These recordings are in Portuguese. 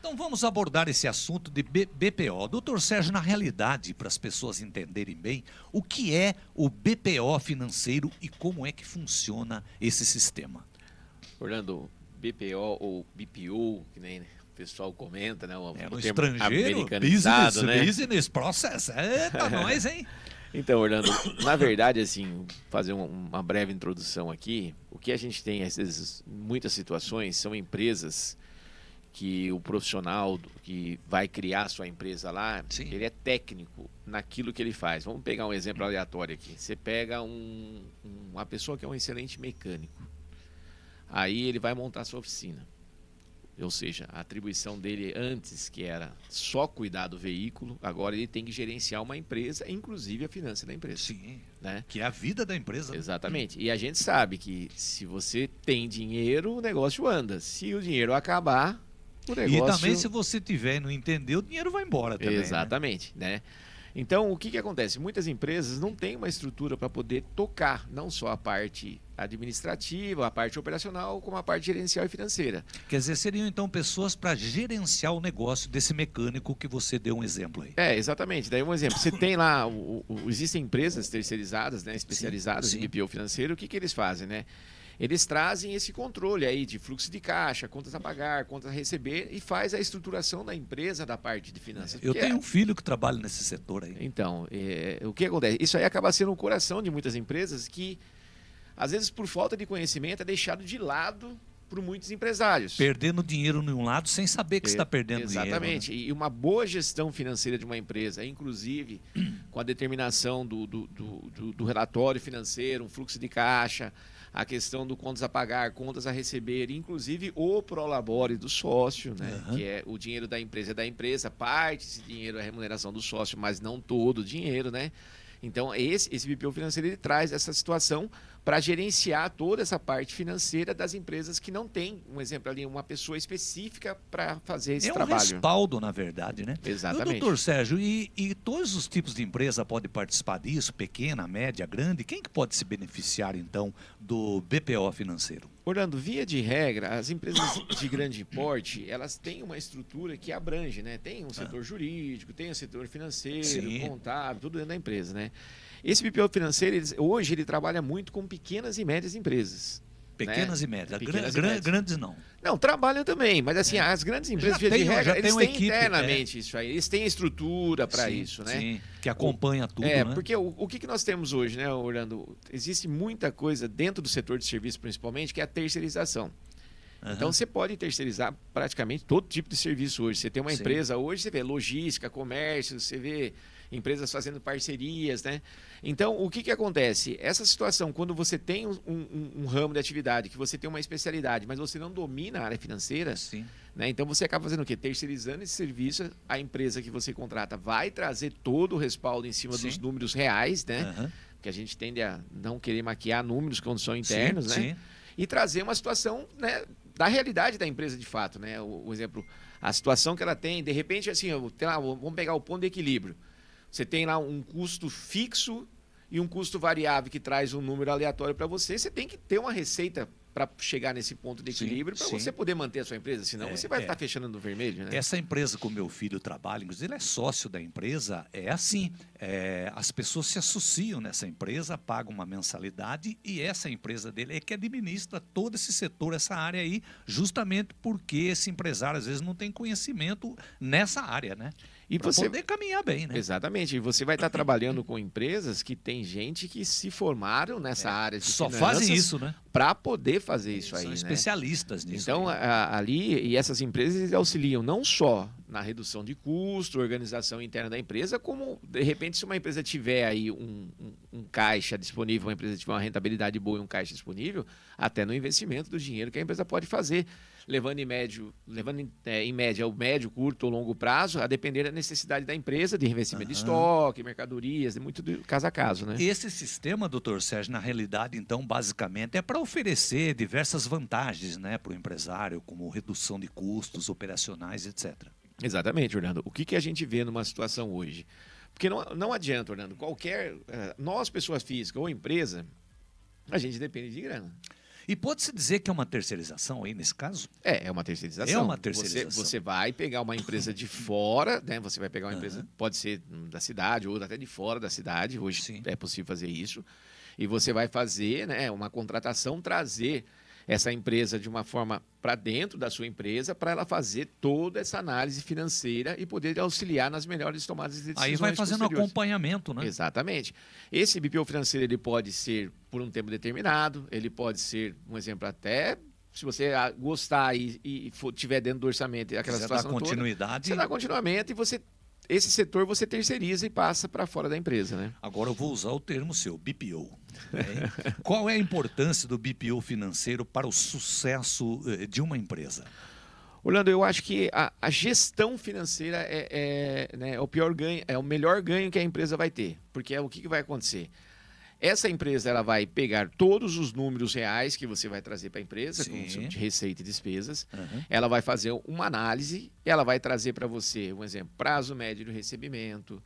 Então vamos abordar esse assunto de BPO. Doutor Sérgio, na realidade, para as pessoas entenderem bem, o que é o BPO financeiro e como é que funciona esse sistema? Orlando, BPO ou BPO, que nem o pessoal comenta, né? No termo estrangeiro, americanizado, né? business process. Eita, nós, hein? Então, Orlando, na verdade, assim, fazer uma breve introdução aqui, o que a gente tem, às vezes, em muitas situações, são empresas que o profissional que vai criar a sua empresa lá, Sim. ele é técnico naquilo que ele faz. Vamos pegar um exemplo aleatório aqui. Você pega uma pessoa que é um excelente mecânico. Aí ele vai montar a sua oficina. Ou seja, a atribuição dele antes, que era só cuidar do veículo, agora ele tem que gerenciar uma empresa, inclusive a finança da empresa. Sim, né? Que é a vida da empresa. Exatamente. E a gente sabe que se você tem dinheiro, o negócio anda. Se o dinheiro acabar, o negócio... E também, se você tiver e não entender, o dinheiro vai embora também. Exatamente, né? Então, o que acontece? Muitas empresas não têm uma estrutura para poder tocar não só a parte administrativa, a parte operacional, como a parte gerencial e financeira. Quer dizer, seriam então pessoas para gerenciar o negócio desse mecânico que você deu um exemplo aí. Exatamente. Daí um exemplo. Você tem lá, existem empresas terceirizadas, né, especializadas sim. em BPO financeiro. O que eles fazem, né? Eles trazem esse controle aí de fluxo de caixa, contas a pagar, contas a receber e faz a estruturação da empresa da parte de finanças. Eu tenho um filho que trabalha nesse setor aí. Então, o que acontece? Isso aí acaba sendo o coração de muitas empresas que, às vezes, por falta de conhecimento, é deixado de lado por muitos empresários. Perdendo dinheiro em um lado sem saber que está perdendo dinheiro. Exatamente. E uma boa gestão financeira de uma empresa, inclusive com a determinação do relatório financeiro, um fluxo de caixa, a questão do contas a pagar, contas a receber, inclusive o prolabore do sócio, né? Que é o dinheiro da empresa, parte desse dinheiro é a remuneração do sócio, mas não todo o dinheiro, né? Então, esse BPO financeiro ele traz essa situação para gerenciar toda essa parte financeira das empresas que não tem, um exemplo ali, uma pessoa específica para fazer esse trabalho. É um respaldo, na verdade, né? Exatamente. Doutor Sérgio, e todos os tipos de empresa podem participar disso? Pequena, média, grande? Quem que pode se beneficiar, então, do BPO financeiro? Orlando, via de regra, as empresas de grande porte, elas têm uma estrutura que abrange, né? Tem um setor jurídico, tem um setor financeiro, Sim. contábil, tudo dentro da empresa, né? Esse BPO financeiro, hoje, ele trabalha muito com pequenas e médias empresas. Pequenas né? e médias. Pequenas e médias. Grandes não. Não, trabalham também, mas assim, as grandes empresas, via de regra, eles uma têm equipe, internamente isso aí, eles têm estrutura para isso, né? Sim, que acompanha tudo, né? Porque o que nós temos hoje, né, Orlando? Existe muita coisa dentro do setor de serviço, principalmente, que é a terceirização. Então, você pode terceirizar praticamente todo tipo de serviço hoje. Você tem uma empresa hoje, você vê logística, comércio, você vê empresas fazendo parcerias, né? Então, o que acontece? Essa situação, quando você tem um ramo de atividade, que você tem uma especialidade, mas você não domina a área financeira, né? Então você acaba fazendo o quê? Terceirizando esse serviço, a empresa que você contrata vai trazer todo o respaldo em cima dos números reais, né? Porque a gente tende a não querer maquiar números quando são internos, né? E trazer uma situação, né, da realidade da empresa de fato, né? O exemplo, a situação que ela tem, de repente, assim, vamos pegar o ponto de equilíbrio. Você tem lá um custo fixo e um custo variável que traz um número aleatório para você. Você tem que ter uma receita para chegar nesse ponto de equilíbrio para você poder manter a sua empresa, senão você vai estar fechando no vermelho, né? Essa empresa que o meu filho trabalha, inclusive ele é sócio da empresa, é assim, as pessoas se associam nessa empresa, pagam uma mensalidade e essa empresa dele é que administra todo esse setor, essa área aí, justamente porque esse empresário às vezes não tem conhecimento nessa área, né? E para poder caminhar bem, né? Exatamente. E você vai estar trabalhando com empresas que tem gente que se formaram nessa área de só finanças fazem isso, né? Para poder fazer isso aí, São né? especialistas nisso. Então, ali, e essas empresas auxiliam não só na redução de custo, organização interna da empresa, como, de repente, se uma empresa tiver aí um caixa disponível, uma empresa tiver uma rentabilidade boa e um caixa disponível, até no investimento do dinheiro que a empresa pode fazer, levando em média o médio, curto ou longo prazo, a depender da necessidade da empresa, de investimento de estoque, mercadorias, muito do caso a caso, né? Esse sistema, doutor Sérgio, na realidade, então, basicamente, é para oferecer diversas vantagens, né, para o empresário, como redução de custos operacionais, etc. Exatamente, Orlando. O que a gente vê numa situação hoje? Porque não adianta, Orlando, nós, pessoa física ou empresa, a gente depende de grana. E pode-se dizer que é uma terceirização aí nesse caso? É uma terceirização. É uma terceirização. Você vai pegar uma empresa de fora, né? Você vai pegar uma empresa, pode ser da cidade ou até de fora da cidade. Hoje Sim. é possível fazer isso. E você vai fazer, né, uma contratação, trazer essa empresa de uma forma para dentro da sua empresa, para ela fazer toda essa análise financeira e poder auxiliar nas melhores tomadas de decisões. Aí vai fazendo acompanhamento, né? Exatamente. Esse BPO financeiro ele pode ser por um tempo determinado, ele pode ser, um exemplo, até se você gostar e tiver dentro do orçamento aquela Quiser situação dar continuidade. toda, você dá continuamente e esse setor você terceiriza e passa para fora da empresa, né? Agora eu vou usar o termo seu, BPO. Né? Qual é a importância do BPO financeiro para o sucesso de uma empresa? Orlando, eu acho que a gestão financeira né, é o pior ganho, é o melhor ganho que a empresa vai ter. Porque o que vai acontecer? Essa empresa ela vai pegar todos os números reais que você vai trazer para a empresa, de receita e despesas. Uhum. Ela vai fazer uma análise, ela vai trazer para você, um exemplo, prazo médio de recebimento,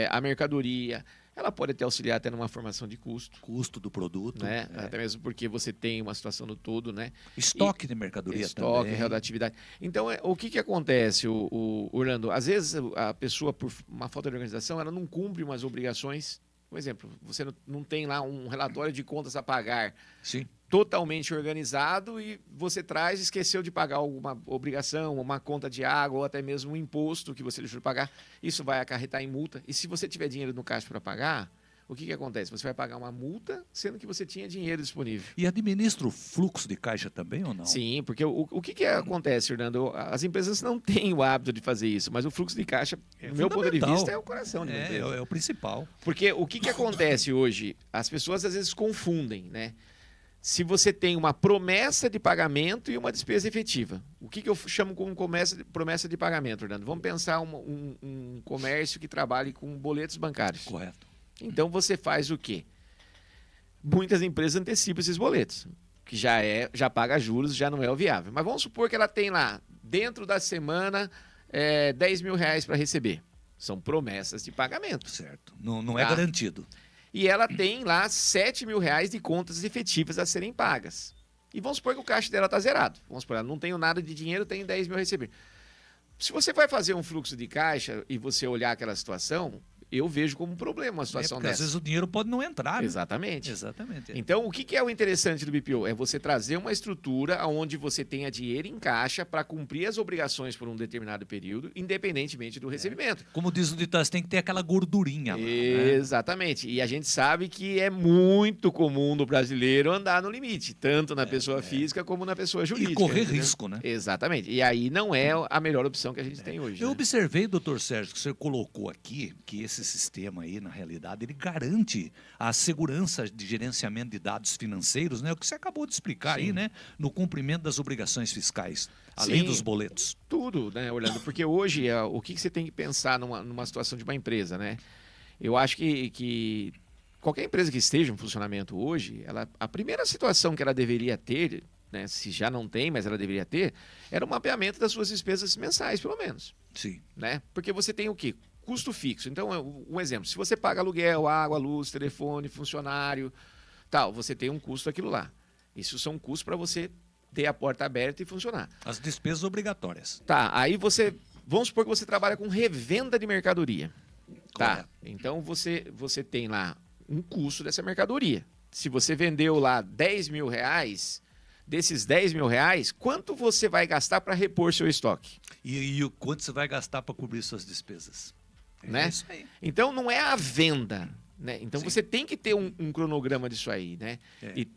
a mercadoria. Ela pode até auxiliar até numa formação de custo. Custo do produto. Né? Até mesmo porque você tem uma situação no todo, né? Estoque de mercadoria também. Estoque, relatividade. Então, o que acontece, Orlando? Às vezes, a pessoa, por uma falta de organização, ela não cumpre umas obrigações. Por exemplo, você não tem lá um relatório de contas a pagar. Sim. Totalmente organizado e você traz e esqueceu de pagar alguma obrigação, uma conta de água ou até mesmo um imposto que você deixou de pagar, isso vai acarretar em multa. E se você tiver dinheiro no caixa para pagar, o que acontece? Você vai pagar uma multa, sendo que você tinha dinheiro disponível. E administra o fluxo de caixa também ou não? Sim, porque o que acontece, Fernando? As empresas não têm o hábito de fazer isso, mas o fluxo de caixa, do meu ponto de vista, é o coração de uma empresa. É o principal. Porque o que acontece hoje? As pessoas às vezes confundem, né? Se você tem uma promessa de pagamento e uma despesa efetiva. O que eu chamo como promessa de pagamento, Fernando? Vamos pensar um comércio que trabalhe com boletos bancários. Correto. Então, você faz o quê? Muitas empresas antecipam esses boletos, que já paga juros, já não é o viável. Mas vamos supor que ela tem lá, dentro da semana, 10 mil reais para receber. São promessas de pagamento. Certo. Não é garantido. E ela tem lá 7 mil reais de contas efetivas a serem pagas. E vamos supor que o caixa dela está zerado. Vamos supor, ela não tenho nada de dinheiro, tenho 10 mil a receber. Se você vai fazer um fluxo de caixa e você olhar aquela situação, eu vejo como um problema uma situação dessa. Às vezes o dinheiro pode não entrar. Né? Exatamente. Exatamente. Então, o que é o interessante do BPO? É você trazer uma estrutura onde você tenha dinheiro em caixa para cumprir as obrigações por um determinado período, independentemente do recebimento. Como diz o ditado, você tem que ter aquela gordurinha lá. Exatamente. E a gente sabe que é muito comum no brasileiro andar no limite, tanto na pessoa física como na pessoa jurídica. E correr risco, né? Exatamente. E aí não é a melhor opção que a gente tem hoje. Eu observei, doutor Sérgio, que você colocou aqui que esse sistema aí, na realidade, ele garante a segurança de gerenciamento de dados financeiros, né? O que você acabou de explicar aí, né? No cumprimento das obrigações fiscais, além dos boletos. Tudo, né, Orlando? Porque hoje, o que você tem que pensar numa situação de uma empresa, né? Eu acho que qualquer empresa que esteja em funcionamento hoje, a primeira situação que ela deveria ter, né, se já não tem, mas ela deveria ter, era o mapeamento das suas despesas mensais, pelo menos. Sim. Né? Porque você tem o quê? Custo fixo. Então, um exemplo, se você paga aluguel, água, luz, telefone, funcionário, tal, você tem um custo daquilo lá. Isso são custos para você ter a porta aberta e funcionar. As despesas obrigatórias. Tá, aí vamos supor que você trabalha com revenda de mercadoria. Tá, então você tem lá um custo dessa mercadoria. Se você vendeu lá 10 mil reais, desses 10 mil reais, quanto você vai gastar para repor seu estoque? E o quanto você vai gastar para cobrir suas despesas? Né? Isso aí. Então não é a venda, né? Então você tem que ter um cronograma disso aí, né?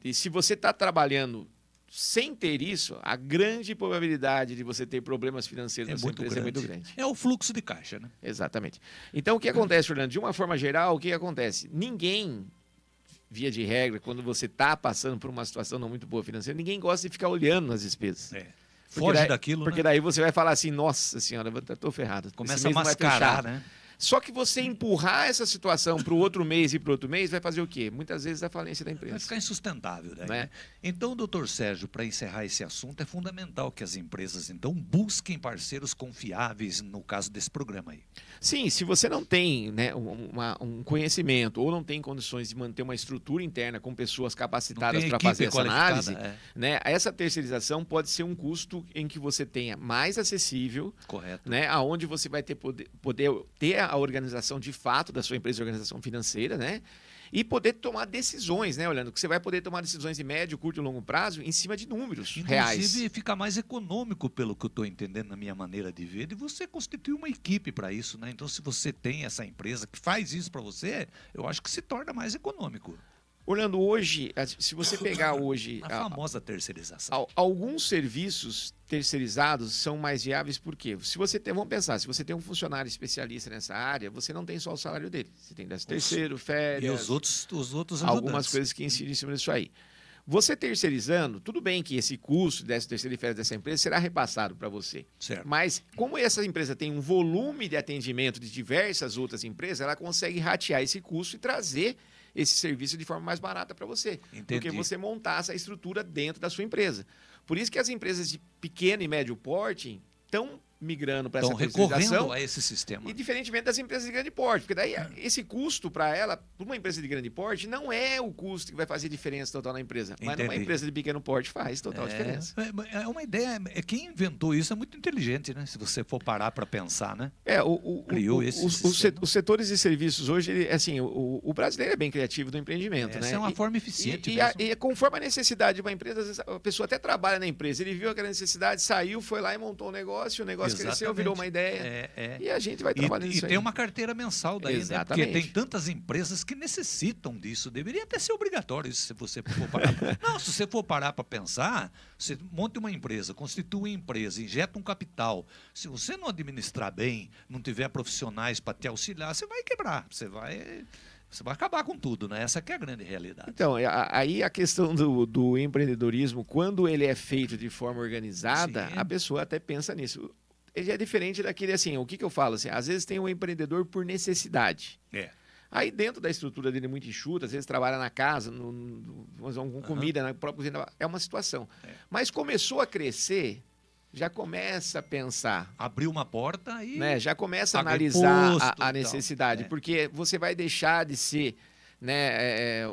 E se você está trabalhando sem ter isso, a grande probabilidade de você ter problemas financeiros na sua empresa é muito grande. É o fluxo de caixa, né? Exatamente. Então o que acontece, Fernando? De uma forma geral, o que acontece? Ninguém, via de regra, quando você está passando por uma situação não muito boa financeira, ninguém gosta de ficar olhando nas despesas. Foge daquilo, porque daí você vai falar assim, nossa senhora, eu estou ferrado. Começa a mascarar, né? Só que você empurrar essa situação para o outro mês e para o outro mês vai fazer o quê? Muitas vezes a falência da empresa. Vai ficar insustentável daí, Né? né? Então, doutor Sérgio, para encerrar esse assunto, é fundamental que as empresas, então, busquem parceiros confiáveis no caso desse programa aí. Sim, se você não tem, né, um conhecimento ou não tem condições de manter uma estrutura interna com pessoas capacitadas para fazer essa análise, né, essa terceirização pode ser um custo em que você tenha mais acessível, correto, né, aonde você vai poder ter a organização de fato da sua empresa, organização financeira, né? E poder tomar decisões, né, Orlando? Que você vai poder tomar decisões de médio, curto e longo prazo em cima de números reais. Inclusive, fica mais econômico, pelo que eu estou entendendo na minha maneira de ver, e você constitui uma equipe para isso, né? Então, se você tem essa empresa que faz isso para você, eu acho que se torna mais econômico. Orlando, hoje, se você pegar hoje... A famosa terceirização. Alguns serviços terceirizados são mais viáveis porque se você tem, vamos pensar, se você tem um funcionário especialista nessa área, você não tem só o salário dele. Você tem 13º, férias... E os outros ajudantes. Algumas coisas que incidem em cima disso aí. Você terceirizando, tudo bem que esse custo dessa terceira e férias dessa empresa será repassado para você. Certo. Mas como essa empresa tem um volume de atendimento de diversas outras empresas, ela consegue ratear esse custo e trazer esse serviço de forma mais barata para você. Entendi. Porque você montar essa estrutura dentro da sua empresa. Por isso que as empresas de pequeno e médio porte estão migrando para essa terceirização. Recorrendo a esse sistema. E diferentemente das empresas de grande porte. Porque daí esse custo para ela, para uma empresa de grande porte, não é o custo que vai fazer diferença total na empresa. Entendi. Mas numa empresa de pequeno porte faz total diferença. É uma ideia. Quem inventou isso é muito inteligente, né? Se você for parar para pensar, né? Criou os setores de serviços hoje, assim, o brasileiro é bem criativo no empreendimento, né? Essa é uma forma eficiente e conforme a necessidade de uma empresa, às vezes a pessoa até trabalha na empresa, ele viu aquela necessidade, saiu, foi lá e montou um negócio, o negócio cresceu, virou uma ideia. E a gente vai trabalhando nisso aí. E tem uma carteira mensal daí, né? Porque tem tantas empresas que necessitam disso. Deveria até ser obrigatório isso, se você for parar. Não, se você for parar para pensar, você monta uma empresa, constitui uma empresa, injeta um capital. Se você não administrar bem, não tiver profissionais para te auxiliar, você vai quebrar. Você vai acabar com tudo, né? Essa que é a grande realidade. Então, aí a questão do empreendedorismo, quando ele é feito de forma organizada, a pessoa até pensa nisso. Ele é diferente daquele, assim, o que eu falo? Assim, às vezes tem um empreendedor por necessidade. Aí dentro da estrutura dele muito enxuta, às vezes trabalha na casa, com comida, na própria cozinha, é uma situação. Mas começou a crescer, já começa a pensar. Abriu uma porta e... Né, já começa a analisar a necessidade, então. Porque você vai deixar de ser, né,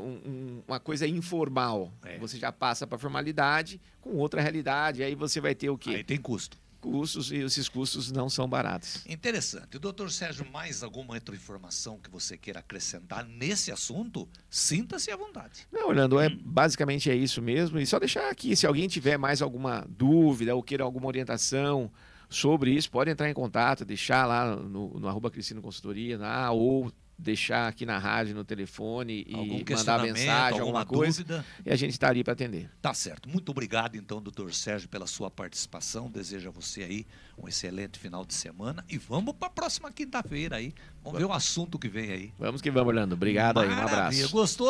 uma coisa informal. Você já passa para a formalidade com outra realidade, aí você vai ter o quê? Aí tem custo. Custos, e esses custos não são baratos. Interessante. Doutor Sérgio, mais alguma outra informação que você queira acrescentar nesse assunto? Sinta-se à vontade. Não, Orlando, basicamente é isso mesmo. E só deixar aqui, se alguém tiver mais alguma dúvida ou queira alguma orientação sobre isso, pode entrar em contato, deixar lá no @Cristino Consultoria, ou deixar aqui na rádio, no telefone e mandar mensagem, alguma coisa, dúvida. E a gente está ali para atender. Tá certo. Muito obrigado, então, doutor Sérgio, pela sua participação. Desejo a você aí um excelente final de semana e vamos para a próxima quinta-feira aí. Vamos ver o assunto que vem aí. Vamos que vamos, Orlando. Obrigado. Maravilha. Aí, um abraço. Gostou?